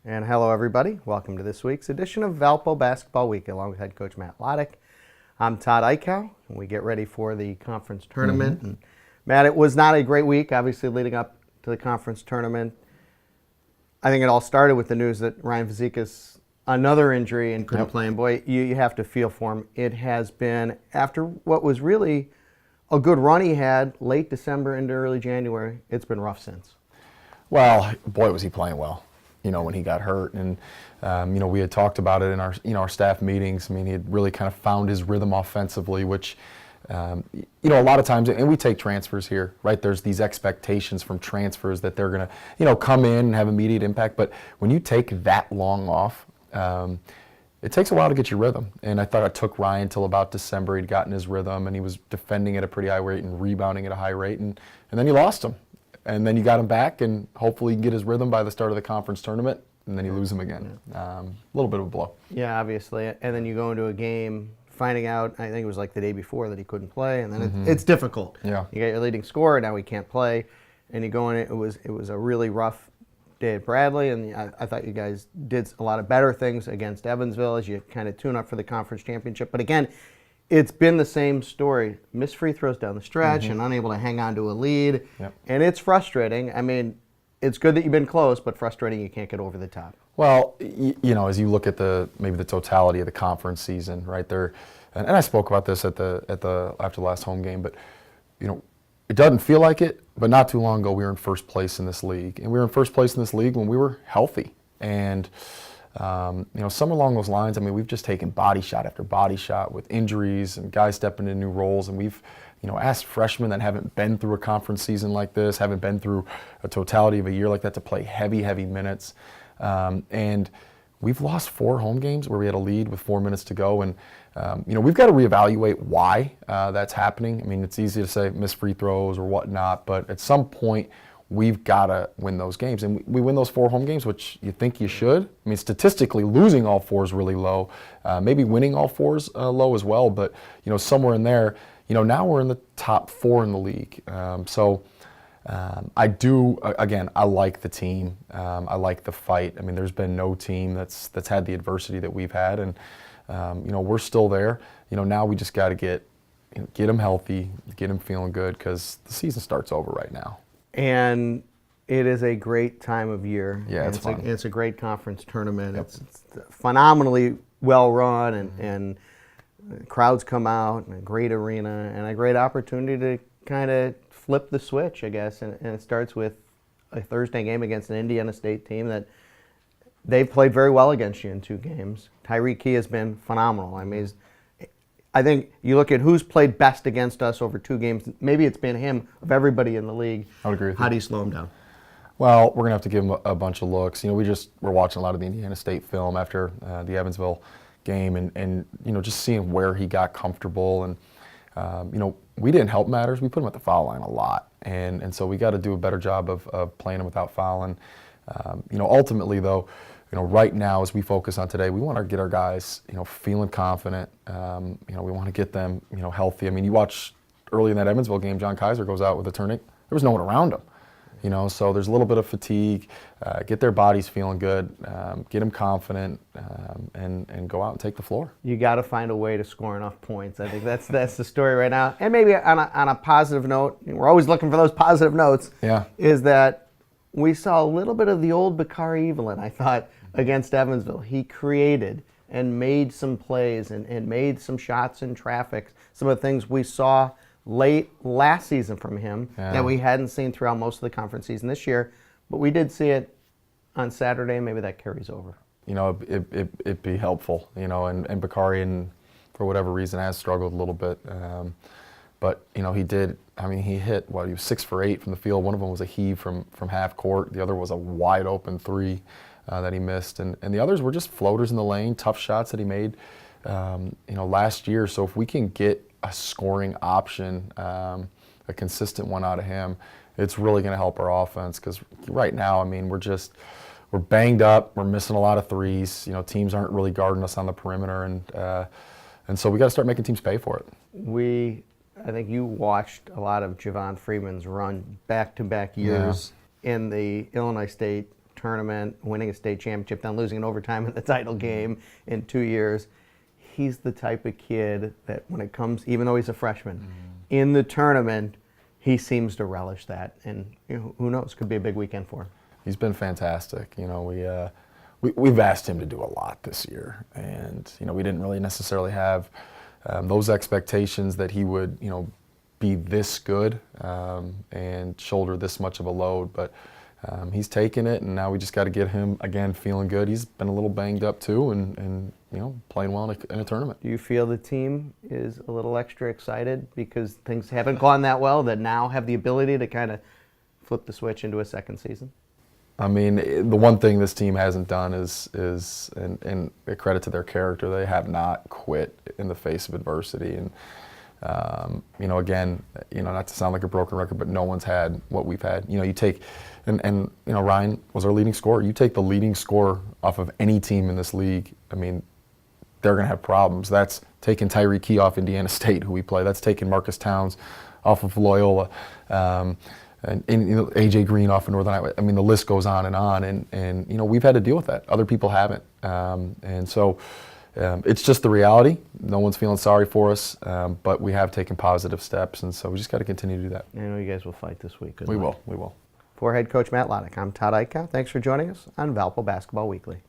And hello, everybody. Welcome to this week's edition of Valpo Basketball Week, along with head coach Matt Loddick. I'm Todd Eichow, and we get ready for the conference tournament. And Matt, it was not a great week, obviously, leading up to the conference tournament. I think it all started with the news that Ryan Fazekas, another injury, and couldn't play. And boy, you have to feel for him. It has been, after what was really a good run he had late December into early January, it's been rough since. Well, boy, was he playing well. When he got hurt, and we had talked about it in our staff meetings. I mean, he had really kind of found his rhythm offensively, which a lot of times, and we take transfers here, right? There's these expectations from transfers that they're gonna come in and have immediate impact. But when you take that long off, it takes a while to get your rhythm. And I thought it took Ryan till about December. He'd gotten his rhythm, and he was defending at a pretty high rate and rebounding at a high rate, and then you lost him. And then you got him back, and hopefully you can get his rhythm by the start of the conference tournament, and then you lose him again. A little bit of a blow. Yeah, obviously. And then you go into a game finding out, I think it was like the day before, that he couldn't play, and then it's difficult. Yeah. You got your leading scorer, now he can't play, and you go in, it was a really rough day at Bradley, and I thought you guys did a lot of better things against Evansville as you kind of tune up for the conference championship. But again, it's been the same story. Missed free throws down the stretch and unable to hang on to a lead. Yep. And it's frustrating. I mean, it's good that you've been close, but frustrating you can't get over the top. Well, as you look at maybe the totality of the conference season, right there, and I spoke about this after the last home game, but it doesn't feel like it, but not too long ago we were in first place in this league, and we were in first place in this league when we were healthy. And somewhere along those lines, I mean, we've just taken body shot after body shot with injuries and guys stepping into new roles. And we've, asked freshmen that haven't been through a conference season like this, haven't been through a totality of a year like that, to play heavy minutes. And we've lost 4 home games where we had a lead with 4 minutes to go. And, we've got to reevaluate why that's happening. I mean, it's easy to say miss free throws or whatnot, but at some point, we've got to win those games. And we win those 4 home games, which you think you should. I mean, statistically, losing all 4 is really low. Maybe winning all 4 is low as well. But, somewhere in there, now we're in the top 4 in the league. I do, again, I like the team. I like the fight. I mean, there's been no team that's had the adversity that we've had. And, we're still there. Now we just got to get them healthy, get them feeling good, because the season starts over right now. And it is a great time of year. Yeah, it's fun. It's a great conference tournament. Yep. It's phenomenally well run, and crowds come out, and a great arena, and a great opportunity to kind of flip the switch, I guess. And it starts with a Thursday game against an Indiana State team that they've played very well against you in 2 games. Tyreek Key has been phenomenal. I mean, I think you look at who's played best against us over 2 games, maybe it's been him of everybody in the league. I would agree with you. How do you slow him down? Well, we're going to have to give him a bunch of looks. We're watching a lot of the Indiana State film after the Evansville game, and just seeing where he got comfortable. And, we didn't help matters. We put him at the foul line a lot. And so we got to do a better job of playing him without fouling. Ultimately, though, right now, as we focus on today, we want to get our guys, feeling confident. We want to get them, healthy. I mean, you watch early in that Evansville game, John Kaiser goes out with a tourniquet. There was no one around him, so there's a little bit of fatigue. Get their bodies feeling good, get them confident, and go out and take the floor. You got to find a way to score enough points. I think that's the story right now. And maybe on a positive note, we're always looking for those positive notes. Yeah. Is that we saw a little bit of the old Bakari Evelyn, I thought, against Evansville. He created and made some plays and made some shots in traffic, some of the things we saw late last season from him that we hadn't seen throughout most of the conference season this year. But we did see it on Saturday, maybe that carries over. It'd be helpful, and Bakari, and for whatever reason, has struggled a little bit. But, he did, he hit, he was 6 for 8 from the field. One of them was a heave from half court. The other was a wide open 3. That he missed, and the others were just floaters in the lane, tough shots that he made, last year. So if we can get a scoring option, a consistent one out of him, it's really going to help our offense. Because right now, we're banged up, we're missing a lot of threes. Teams aren't really guarding us on the perimeter, and so we got to start making teams pay for it. We I think you watched a lot of Javon Freeman's run back-to-back years in the Illinois State tournament, winning a state championship, then losing in overtime in the title game in 2 years. He's the type of kid that when it comes, even though he's a freshman, in the tournament, he seems to relish that. And who knows, could be a big weekend for him. He's been fantastic. We've asked him to do a lot this year, and we didn't really necessarily have those expectations that he would be this good and shoulder this much of a load. But he's taken it, and now we just got to get him again feeling good. He's been a little banged up too, and playing well in a tournament. Do you feel the team is a little extra excited because things haven't gone that well, that now have the ability to kind of flip the switch into a second season? I mean, the one thing this team hasn't done is and a credit to their character, they have not quit in the face of adversity. And again, not to sound like a broken record, but no one's had what we've had. You take, and Ryan was our leading scorer. You take the leading scorer off of any team in this league, I mean, they're going to have problems. That's taking Tyree Key off Indiana State, who we play. That's taking Marcus Towns off of Loyola. And AJ Green off of Northern Iowa. I mean, the list goes on, and we've had to deal with that. Other people haven't, and so it's just the reality. No one's feeling sorry for us, but we have taken positive steps, and so we just got to continue to do that. I know you guys will fight this week. Good We luck. will. For head coach Matt Loddick, I'm Todd Eichow. Thanks for joining us on Valpo Basketball Weekly.